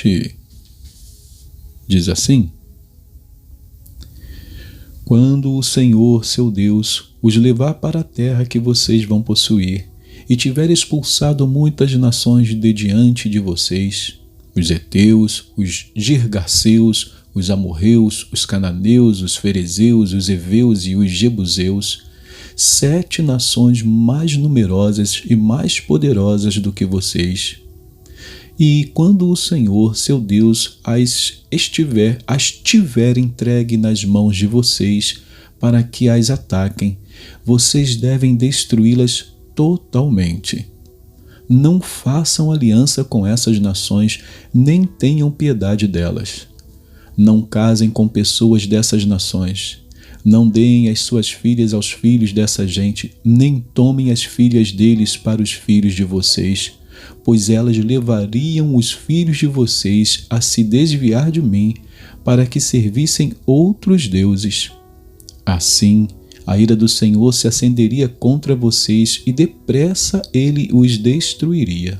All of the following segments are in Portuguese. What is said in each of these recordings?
7 diz assim: Quando o Senhor, seu Deus, os levar para a terra que vocês vão possuir, e tiver expulsado muitas nações de diante de vocês, os heteus, os girgaceus, os amorreus, os cananeus, os ferezeus, os heveus e os jebuseus, 7 nações mais numerosas e mais poderosas do que vocês. E quando o Senhor, seu Deus, as tiver entregue nas mãos de vocês para que as ataquem, vocês devem destruí-las totalmente. Não façam aliança com essas nações, nem tenham piedade delas. Não casem com pessoas dessas nações. Não deem as suas filhas aos filhos dessa gente, nem tomem as filhas deles para os filhos de vocês, pois elas levariam os filhos de vocês a se desviar de mim, para que servissem outros deuses. Assim, a ira do Senhor se acenderia contra vocês e depressa ele os destruiria.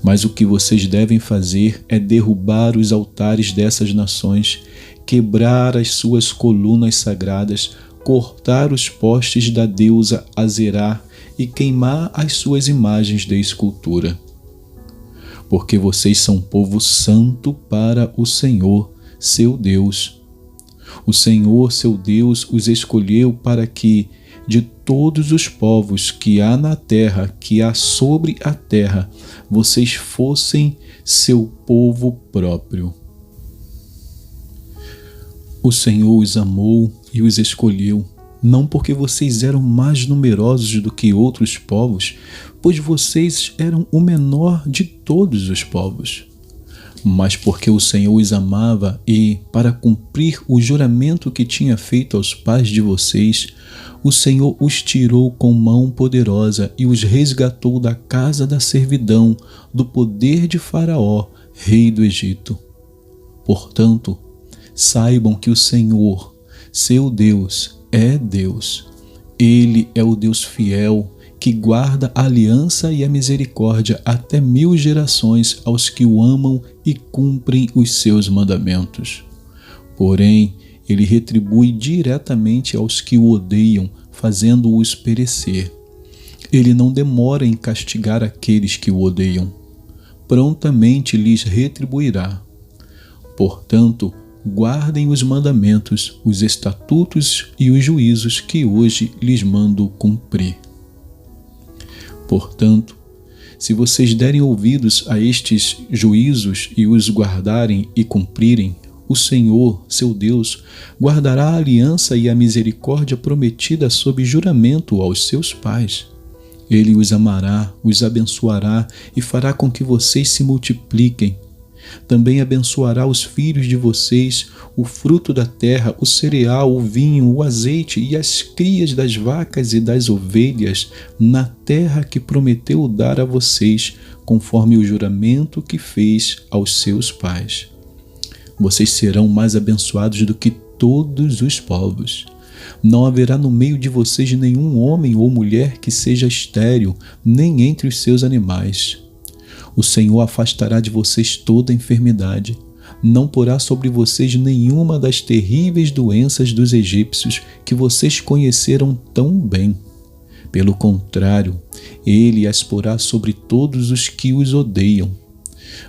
Mas o que vocês devem fazer é derrubar os altares dessas nações, quebrar as suas colunas sagradas, cortar os postes da deusa Azerá e queimar as suas imagens de escultura. Porque vocês são povo santo para o Senhor, seu Deus. O Senhor, seu Deus, os escolheu para que, de todos os povos que há na terra, que há sobre a terra, vocês fossem seu povo próprio. O Senhor os amou e os escolheu, não porque vocês eram mais numerosos do que outros povos, pois vocês eram o menor de todos os povos, mas porque o Senhor os amava e, para cumprir o juramento que tinha feito aos pais de vocês, o Senhor os tirou com mão poderosa e os resgatou da casa da servidão, do poder de Faraó, rei do Egito. Portanto, saibam que o Senhor, seu Deus, é Deus. Ele é o Deus fiel, que guarda a aliança e a misericórdia até 1000 gerações aos que o amam e cumprem os seus mandamentos. Porém, ele retribui diretamente aos que o odeiam, fazendo-os perecer. Ele não demora em castigar aqueles que o odeiam. Prontamente lhes retribuirá. Portanto, guardem os mandamentos, os estatutos e os juízos que hoje lhes mando cumprir. Portanto, se vocês derem ouvidos a estes juízos e os guardarem e cumprirem, o Senhor, seu Deus, guardará a aliança e a misericórdia prometida sob juramento aos seus pais. Ele os amará, os abençoará e fará com que vocês se multipliquem. Também abençoará os filhos de vocês, o fruto da terra, o cereal, o vinho, o azeite e as crias das vacas e das ovelhas na terra que prometeu dar a vocês, conforme o juramento que fez aos seus pais. Vocês serão mais abençoados do que todos os povos. Não haverá no meio de vocês nenhum homem ou mulher que seja estéril, nem entre os seus animais. O Senhor afastará de vocês toda enfermidade. Não porá sobre vocês nenhuma das terríveis doenças dos egípcios que vocês conheceram tão bem. Pelo contrário, ele as porá sobre todos os que os odeiam.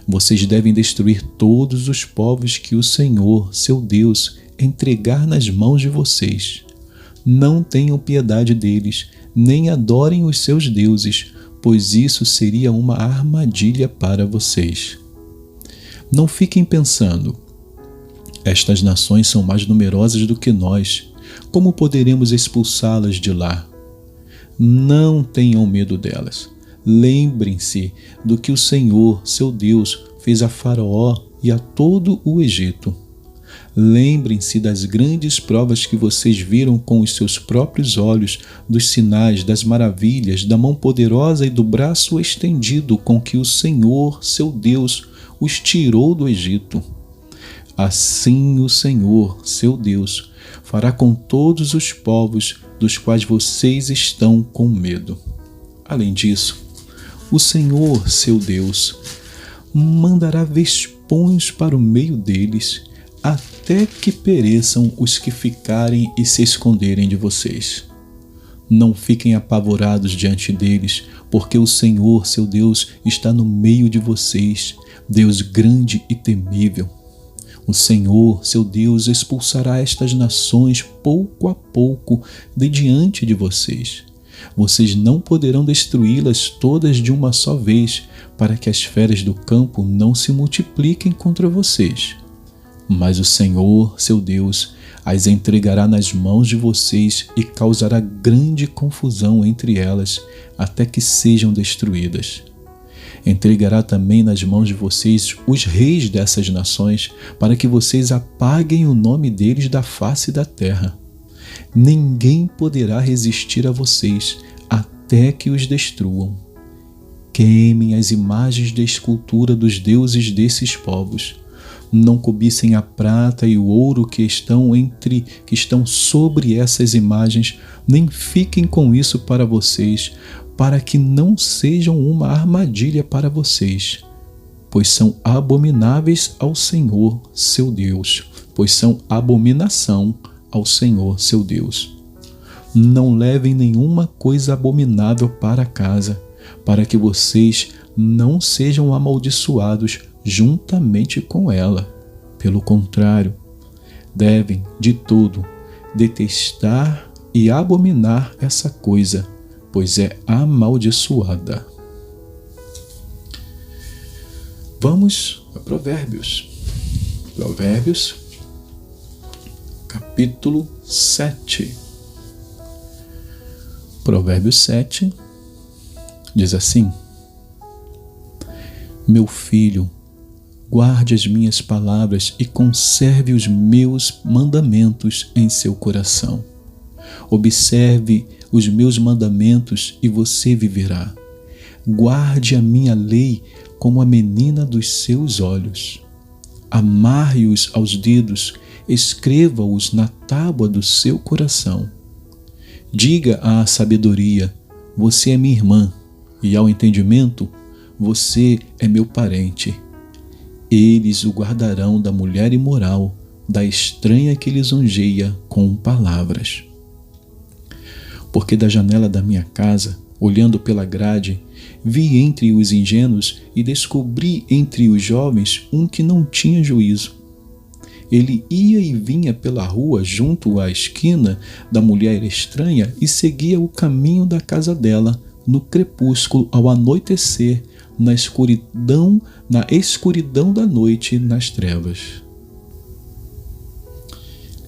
Vocês devem destruir todos os povos que o Senhor, seu Deus, entregar nas mãos de vocês. Não tenham piedade deles, nem adorem os seus deuses, pois isso seria uma armadilha para vocês. Não fiquem pensando, estas nações são mais numerosas do que nós, como poderemos expulsá-las de lá? Não tenham medo delas. Lembrem-se do que o Senhor, seu Deus, fez a Faraó e a todo o Egito. Lembrem-se das grandes provas que vocês viram com os seus próprios olhos, dos sinais, das maravilhas, da mão poderosa e do braço estendido com que o Senhor, seu Deus, os tirou do Egito. Assim o Senhor, seu Deus, fará com todos os povos dos quais vocês estão com medo. Além disso, o Senhor, seu Deus, mandará vespões para o meio deles, até que pereçam os que ficarem e se esconderem de vocês. Não fiquem apavorados diante deles, porque o Senhor, seu Deus, está no meio de vocês, Deus grande e temível. O Senhor, seu Deus, expulsará estas nações pouco a pouco de diante de vocês. Vocês não poderão destruí-las todas de uma só vez, para que as feras do campo não se multipliquem contra vocês. Mas o Senhor, seu Deus, as entregará nas mãos de vocês e causará grande confusão entre elas, até que sejam destruídas. Entregará também nas mãos de vocês os reis dessas nações, para que vocês apaguem o nome deles da face da terra. Ninguém poderá resistir a vocês, até que os destruam. Queimem as imagens de escultura dos deuses desses povos. Não cobicem a prata e o ouro que estão sobre essas imagens, nem fiquem com isso para vocês, para que não sejam uma armadilha para vocês, pois são abomináveis ao Senhor, seu Deus, pois são abominação ao Senhor, seu Deus. Não levem nenhuma coisa abominável para casa, para que vocês não sejam amaldiçoados juntamente com ela. Pelo contrário, devem, de todo, detestar e abominar essa coisa, pois é amaldiçoada. Vamos a Provérbios. Provérbios, capítulo 7. Provérbios 7 diz assim: Meu filho, guarde as minhas palavras e conserve os meus mandamentos em seu coração. Observe os meus mandamentos e você viverá. Guarde a minha lei como a menina dos seus olhos. Amarre-os aos dedos, escreva-os na tábua do seu coração. Diga à sabedoria: você é minha irmã, e ao entendimento: você é meu parente. Eles o guardarão da mulher imoral, da estranha que lisonjeia com palavras. Porque da janela da minha casa, olhando pela grade, vi entre os ingênuos e descobri entre os jovens um que não tinha juízo. Ele ia e vinha pela rua junto à esquina da mulher estranha e seguia o caminho da casa dela, no crepúsculo ao anoitecer, na escuridão da noite, nas trevas.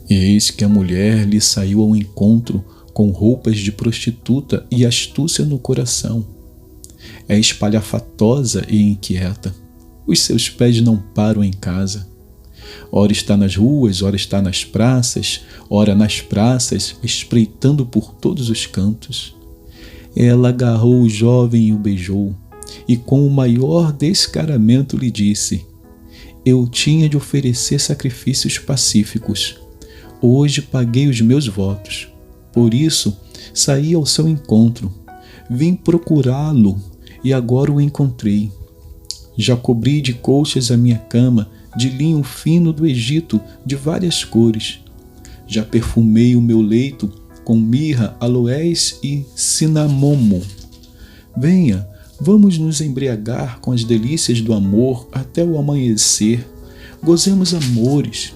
Eis que a mulher lhe saiu ao encontro com roupas de prostituta e astúcia no coração. É espalhafatosa e inquieta. Os seus pés não param em casa. Ora está nas ruas, ora está nas praças, ora nas praças, espreitando por todos os cantos. Ela agarrou o jovem e o beijou, e com o maior descaramento lhe disse: Eu tinha de oferecer sacrifícios pacíficos. Hoje paguei os meus votos. Por isso, saí ao seu encontro. Vim procurá-lo e agora o encontrei. Já cobri de colchas a minha cama, de linho fino do Egito, de várias cores. Já perfumei o meu leito com mirra, aloés e cinamomo. Venha, vamos nos embriagar com as delícias do amor até o amanhecer. Gozemos amores.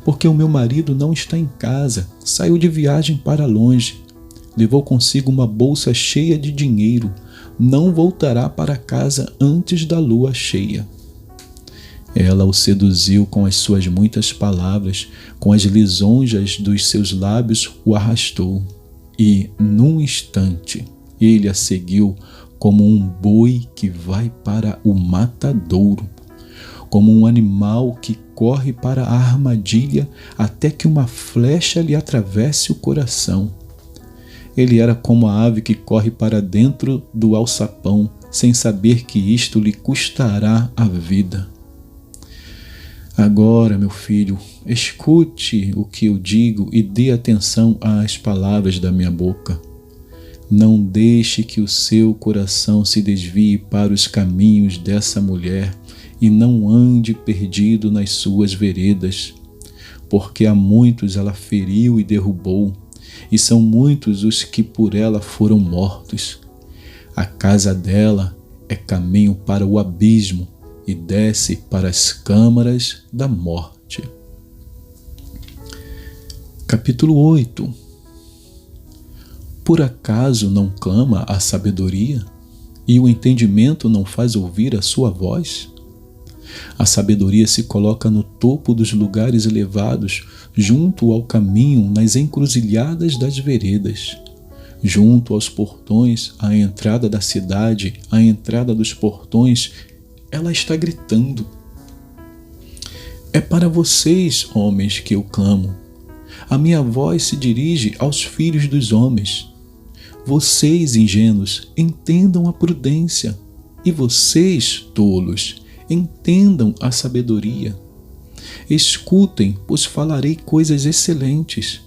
Porque o meu marido não está em casa, saiu de viagem para longe. Levou consigo uma bolsa cheia de dinheiro. Não voltará para casa antes da lua cheia. Ela o seduziu com as suas muitas palavras, com as lisonjas dos seus lábios o arrastou. E, num instante, ele a seguiu como um boi que vai para o matadouro, como um animal que corre para a armadilha até que uma flecha lhe atravesse o coração. Ele era como a ave que corre para dentro do alçapão, sem saber que isto lhe custará a vida. Agora, meu filho, escute o que eu digo e dê atenção às palavras da minha boca. Não deixe que o seu coração se desvie para os caminhos dessa mulher, e não ande perdido nas suas veredas, porque a muitos ela feriu e derrubou, e são muitos os que por ela foram mortos. A casa dela é caminho para o abismo e desce para as câmaras da morte. Capítulo 8. Por acaso não clama a sabedoria, e o entendimento não faz ouvir a sua voz? A sabedoria se coloca no topo dos lugares elevados, junto ao caminho, nas encruzilhadas das veredas, junto aos portões, à entrada da cidade, à entrada dos portões, ela está gritando. É para vocês, homens, que eu clamo. A minha voz se dirige aos filhos dos homens. Vocês, ingênuos, entendam a prudência, e vocês, tolos, entendam a sabedoria. Escutem, pois falarei coisas excelentes.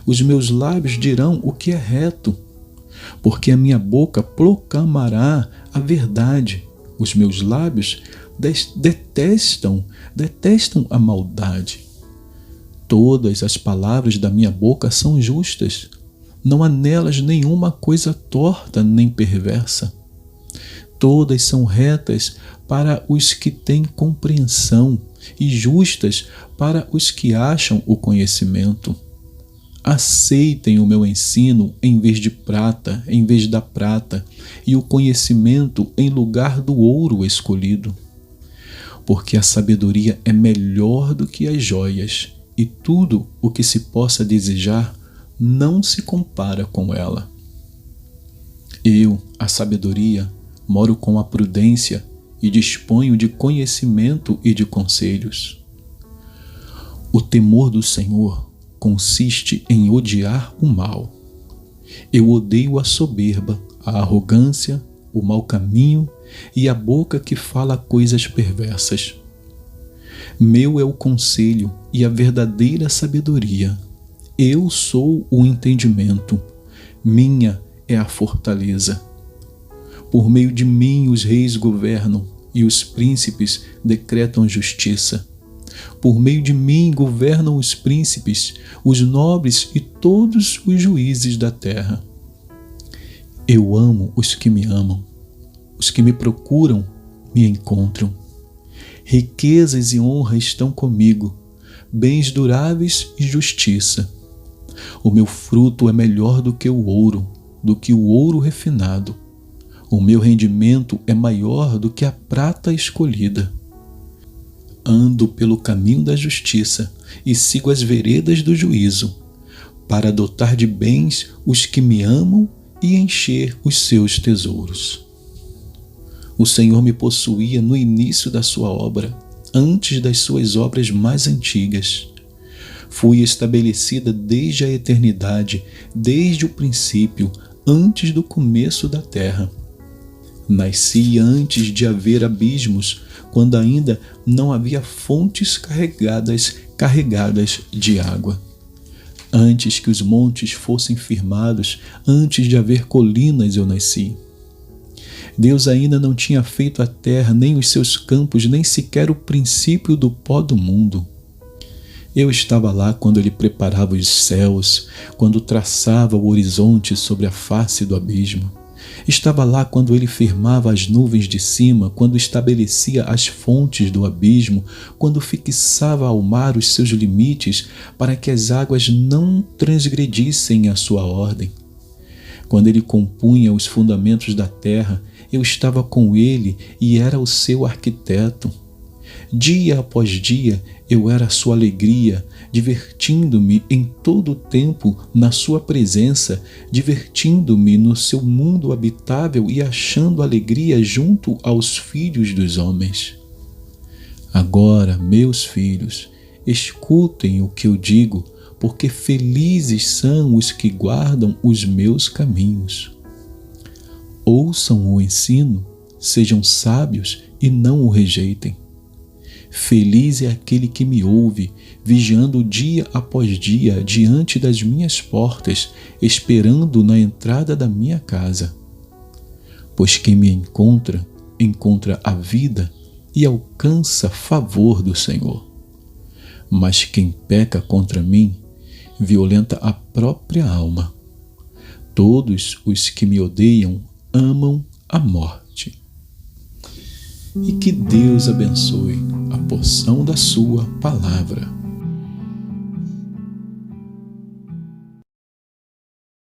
Os meus lábios dirão o que é reto, porque a minha boca proclamará a verdade. Os meus lábios detestam a maldade. Todas as palavras da minha boca são justas. Não há nelas nenhuma coisa torta nem perversa. Todas são retas para os que têm compreensão e justas para os que acham o conhecimento. Aceitem o meu ensino em vez da prata, e o conhecimento em lugar do ouro escolhido. Porque a sabedoria é melhor do que as joias, e tudo o que se possa desejar não se compara com ela. Eu, a sabedoria, moro com a prudência e disponho de conhecimento e de conselhos. O temor do Senhor consiste em odiar o mal. Eu odeio a soberba, a arrogância, o mau caminho e a boca que fala coisas perversas. Meu é o conselho e a verdadeira sabedoria. Eu sou o entendimento. Minha é a fortaleza. Por meio de mim os reis governam e os príncipes decretam justiça. Por meio de mim governam os príncipes, os nobres e todos os juízes da terra. Eu amo os que me amam. Os que me procuram me encontram. Riquezas e honra estão comigo, bens duráveis e justiça. O meu fruto é melhor do que o ouro refinado. O meu rendimento é maior do que a prata escolhida. Ando pelo caminho da justiça e sigo as veredas do juízo, para dotar de bens os que me amam e encher os seus tesouros. O Senhor me possuía no início da sua obra, antes das suas obras mais antigas. Fui estabelecida desde a eternidade, desde o princípio, antes do começo da terra. Nasci antes de haver abismos, quando ainda não havia fontes carregadas de água. Antes que os montes fossem firmados, antes de haver colinas eu nasci. Deus ainda não tinha feito a terra, nem os seus campos, nem sequer o princípio do pó do mundo. Eu estava lá quando Ele preparava os céus, quando traçava o horizonte sobre a face do abismo. Estava lá quando Ele firmava as nuvens de cima, quando estabelecia as fontes do abismo, quando fixava ao mar os seus limites para que as águas não transgredissem a sua ordem. Quando Ele compunha os fundamentos da terra, eu estava com Ele e era o seu arquiteto. Dia após dia eu era a sua alegria, divertindo-me em todo o tempo na sua presença, divertindo-me no seu mundo habitável e achando alegria junto aos filhos dos homens. Agora, meus filhos, escutem o que eu digo, porque felizes são os que guardam os meus caminhos. Ouçam o ensino, sejam sábios e não o rejeitem. Feliz é aquele que me ouve, vigiando dia após dia diante das minhas portas, esperando na entrada da minha casa. Pois quem me encontra, encontra a vida e alcança favor do Senhor. Mas quem peca contra mim violenta a própria alma. Todos os que me odeiam amam a morte. E que Deus abençoe a porção da sua palavra.